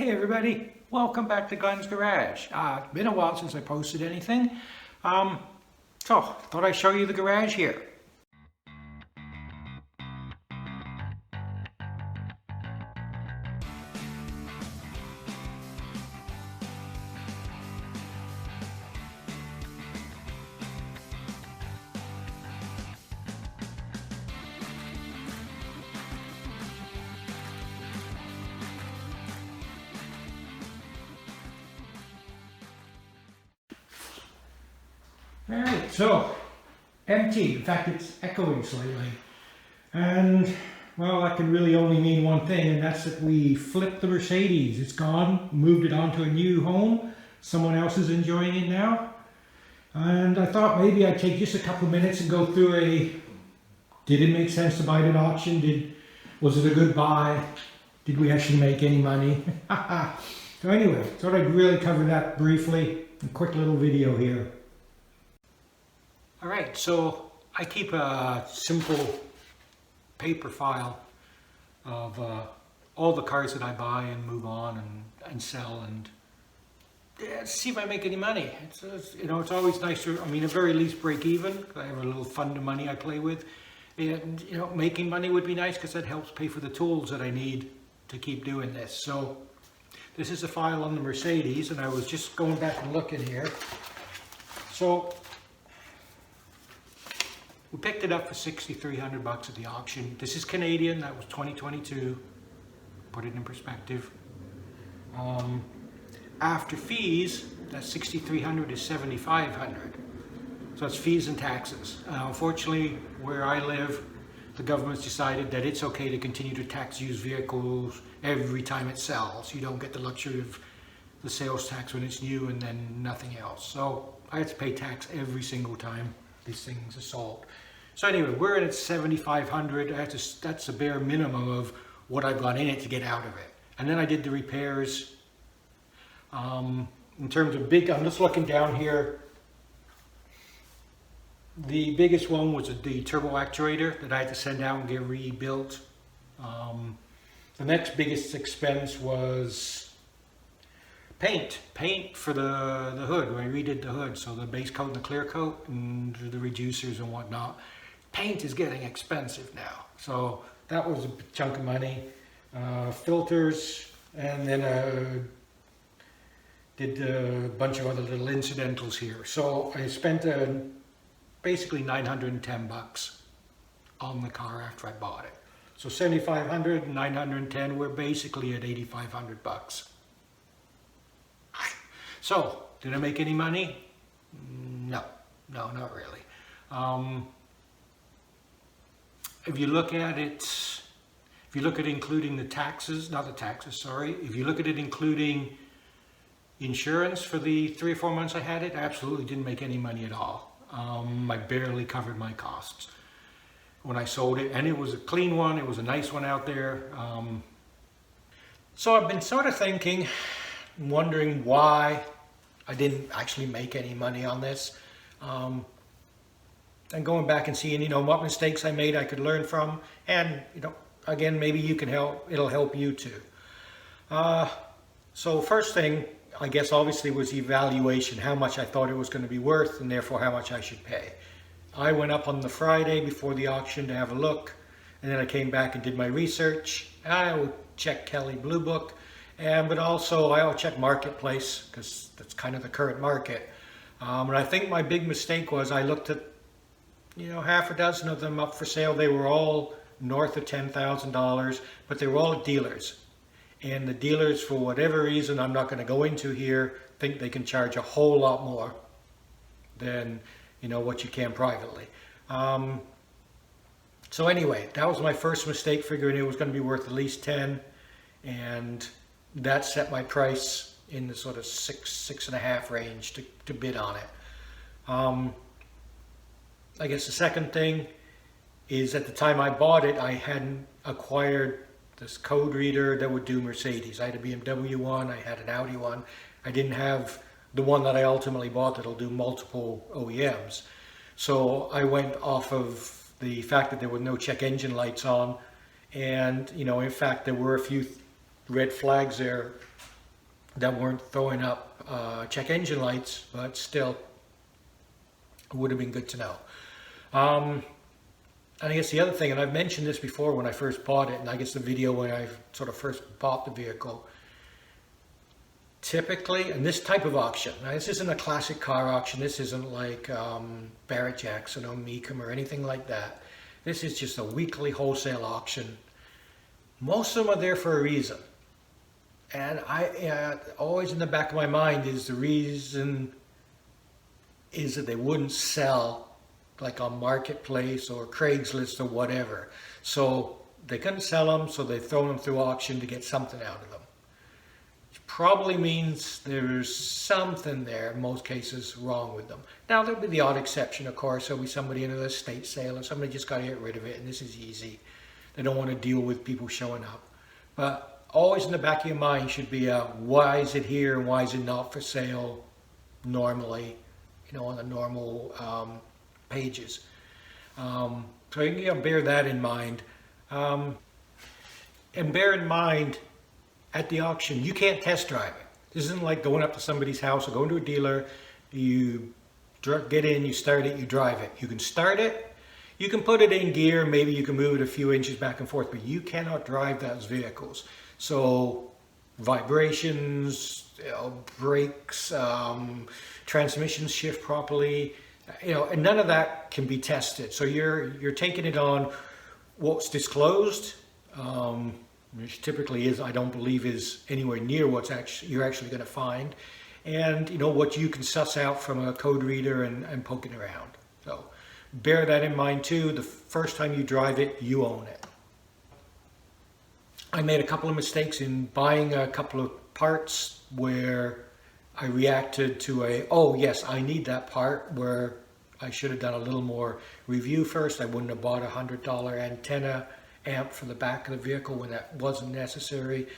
Hey everybody, welcome back to Glenn's Garage. It's been a while since I posted anything. So thought I'd show you the garage here. Alright, so empty. In fact, it's echoing slightly. And, well, that can really only mean one thing, and that's that we flipped the Mercedes. It's gone, moved it on to a new home. Someone else is enjoying it now. And I thought maybe I'd take just a couple of minutes and go through did it make sense to buy it at auction? Was it a good buy? Did we actually make any money? So anyway, thought I'd really cover that briefly. A quick little video here. Alright, so I keep a simple paper file of all the cars that I buy and move on and sell and see if I make any money. It's always nice to, at very least break even. I have a little fund of money I play with. And, making money would be nice because that helps pay for the tools that I need to keep doing this. So this is a file on the Mercedes, and I was just going back and looking here. So we picked it up for $6,300 at the auction. This is Canadian, that was 2022. Put it in perspective. After fees, that $6,300 is $7,500. So that's fees and taxes. Unfortunately, where I live, the government's decided that it's okay to continue to tax used vehicles every time it sells. You don't get the luxury of the sales tax when it's new and then nothing else. So I have to pay tax every single time these things are sold. So anyway, we're in at $7,500. That's a bare minimum of what I've got in it to get out of it. And then I did the repairs. In terms of I'm just looking down here. The biggest one was the turbo actuator that I had to send out and get rebuilt. The next biggest expense was paint for the hood. I redid the hood, so the base coat and the clear coat and the reducers and whatnot. Paint is getting expensive now, so that was a chunk of money. Filters, and then did a bunch of other little incidentals here. So I spent basically $910 on the car after I bought it. So $7,500, $910, we're basically at $8,500. So, did I make any money? No, not really. If you look at it, including the taxes, if you look at it including insurance for the 3 or 4 months I had it, I absolutely didn't make any money at all. I barely covered my costs when I sold it, and it was a clean one, it was a nice one out there. So I've been sort of thinking, wondering why I didn't actually make any money on this, and going back and seeing what mistakes I made I could learn from, and again, maybe you can help, it'll help you too. So first thing, I guess obviously, was evaluation, how much I thought it was going to be worth and therefore how much I should pay. I went up on the Friday before the auction to have a look, and then I came back and did my research. I would check Kelley Blue Book, but also I'll check Marketplace because that's kind of the current market. And I think my big mistake was I looked at half a dozen of them up for sale. They were all north of $10,000, but they were all dealers. And the dealers, for whatever reason I'm not going to go into here, think they can charge a whole lot more than what you can privately. So anyway, that was my first mistake, figuring it was going to be worth at least 10, and that set my price in the sort of 6.5 range to bid on it. I guess the second thing is, at the time I bought it, I hadn't acquired this code reader that would do Mercedes. I had a BMW one, I had an Audi one. I didn't have the one that I ultimately bought that'll do multiple OEMs. So I went off of the fact that there were no check engine lights on, and in fact there were a few red flags there that weren't throwing up check engine lights, but still, it would have been good to know. And I guess the other thing, and I've mentioned this before when I first bought it, and I guess the video when I sort of first bought the vehicle, typically, in this type of auction, now this isn't a classic car auction, this isn't like Barrett Jackson or Mecum or anything like that. This is just a weekly wholesale auction. Most of them are there for a reason. And always in the back of my mind is the reason is that they wouldn't sell like on Marketplace or Craigslist or whatever. So they couldn't sell them, so they throw them through auction to get something out of them. Which probably means there's something there, in most cases, wrong with them. Now there'll be the odd exception, of course. There'll be somebody in an estate sale or somebody just got to get rid of it, and this is easy. They don't want to deal with people showing up. But always in the back of your mind should be why is it here and why is it not for sale normally, on the normal pages. So you can bear that in mind. And bear in mind, at the auction, you can't test drive it. This isn't like going up to somebody's house or going to a dealer. You get in, you start it, you drive it. You can start it, you can put it in gear, maybe you can move it a few inches back and forth, but you cannot drive those vehicles. So vibrations, brakes, transmissions shift properly, and none of that can be tested. So you're taking it on what's disclosed, which typically is, I don't believe, is anywhere near what's you're actually going to find, and what you can suss out from a code reader and poking around. So bear that in mind too. The first time you drive it, you own it. I made a couple of mistakes in buying a couple of parts where I reacted to oh yes, I need that part, where I should have done a little more review first. I wouldn't have bought a $100 antenna amp for the back of the vehicle when that wasn't necessary.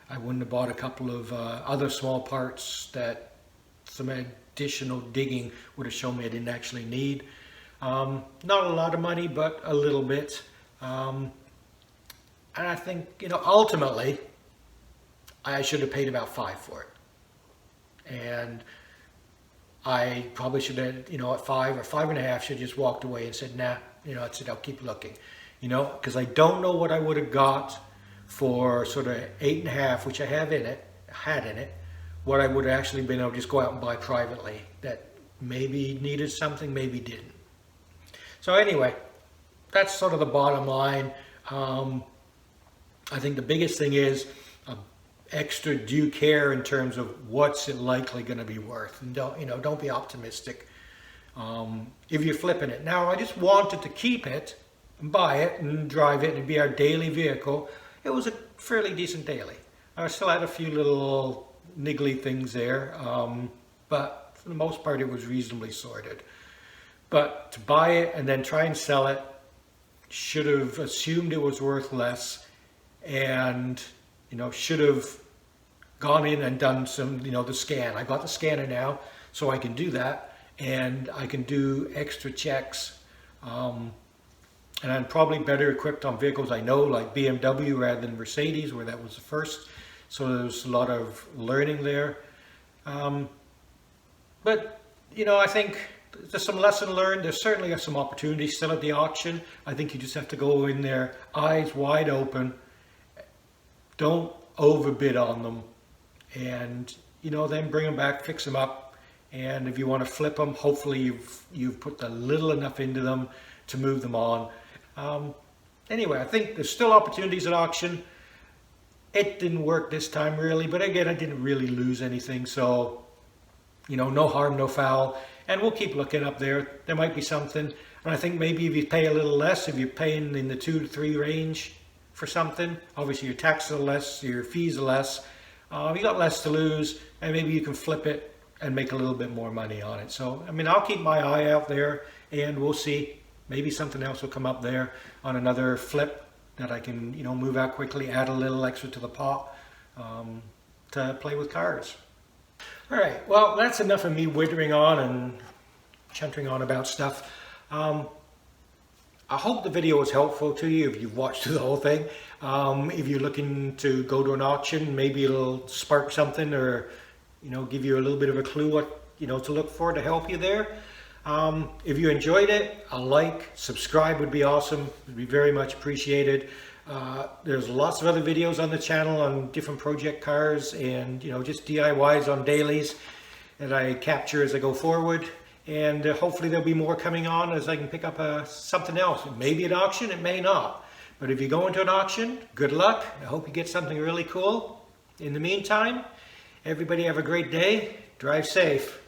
I wouldn't have bought a couple of other small parts that some additional digging would have shown me I didn't actually need. Not a lot of money, but a little bit. And I think, ultimately, I should have paid about $5 for it. And I probably should have, at $5 or $5.50, should have just walked away and said, nah, I said, I'll keep looking. Because I don't know what I would have got for sort of $8.50, which I had in it, what I would have actually been able to just go out and buy privately that maybe needed something, maybe didn't. So anyway, that's sort of the bottom line. I think the biggest thing is extra due care in terms of what's it likely going to be worth, and don't be optimistic if you're flipping it. Now, I just wanted to keep it and buy it and drive it and be our daily vehicle. It was a fairly decent daily. I still had a few little niggly things there, but for the most part it was reasonably sorted. But to buy it and then try and sell it, should have assumed it was worth less, and should have gone in and done some, the scan. I got the scanner now, so I can do that, and I can do extra checks. And I'm probably better equipped on vehicles I know, like BMW rather than Mercedes, where that was the first. So there's a lot of learning there. But, I think there's some lesson learned. There's certainly some opportunities still at the auction. I think you just have to go in there, eyes wide open. Don't overbid on them. And, then bring them back, fix them up. And if you want to flip them, hopefully you've put the little enough into them to move them on. Anyway, I think there's still opportunities at auction. It didn't work this time really, but again, I didn't really lose anything. So, no harm, no foul. And we'll keep looking up there. There might be something. And I think maybe if you pay a little less, if you're paying in the 2 to 3 range for something, obviously your taxes are less, your fees are less. You got less to lose, and maybe you can flip it and make a little bit more money on it. So, I'll keep my eye out there, and we'll see. Maybe something else will come up there on another flip that I can, move out quickly, add a little extra to the pot to play with cars. All right, well, that's enough of me wittering on and chuntering on about stuff. I hope the video was helpful to you if you've watched the whole thing. If you're looking to go to an auction, maybe it'll spark something, or give you a little bit of a clue what to look for to help you there. If you enjoyed it, a like, subscribe would be awesome. It would be very much appreciated. There's lots of other videos on the channel on different project cars and just DIYs on dailies that I capture as I go forward. And hopefully there'll be more coming on as I can pick up something else. It may be an auction, it may not. But if you go into an auction, good luck. I hope you get something really cool. In the meantime, everybody have a great day. Drive safe.